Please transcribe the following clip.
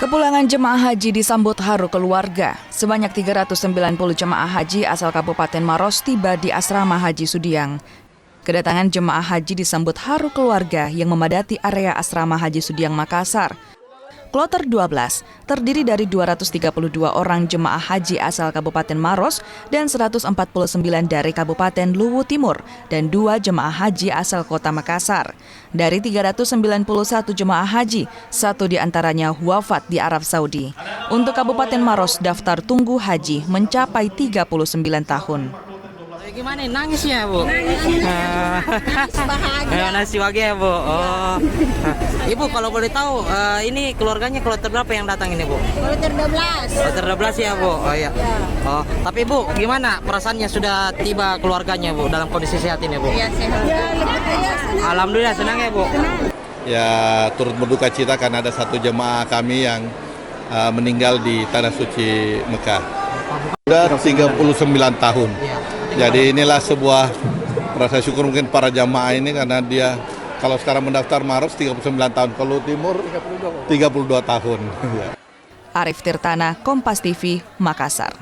Kepulangan jemaah haji disambut haru keluarga. Sebanyak 390 jemaah haji asal Kabupaten Maros tiba di Asrama Haji Sudiang. Kedatangan jemaah haji disambut haru keluarga yang memadati area Asrama Haji Sudiang Makassar. Kloter 12 terdiri dari 232 orang jemaah haji asal Kabupaten Maros dan 149 dari Kabupaten Luwu Timur dan 2 jemaah haji asal Kota Makassar. Dari 391 jemaah haji, 1 diantaranya wafat di Arab Saudi. Untuk Kabupaten Maros, daftar tunggu haji mencapai 39 tahun. Gimana nangis ya Bu? Bahagia. Nasi bahagia Bu. Oh. Ibu kalau boleh tahu ini keluarganya kloter berapa yang datang ini Bu? Kloter 12. Kloter 12 ya Bu. Oh iya. Oh, tapi Bu gimana perasaannya sudah tiba keluarganya Bu dalam kondisi sehat ini Bu? Ya sehat. Alhamdulillah senang ya Bu. Ya turut berduka cita karena ada 1 jemaah kami yang meninggal di Tanah Suci Mekah. Sudah 39 tahun. Jadi inilah sebuah rasa syukur mungkin para jamaah ini karena dia kalau sekarang mendaftar Maros 39 tahun, kalau Timur 32 tahun. Arif Tirtana, Kompas TV, Makassar.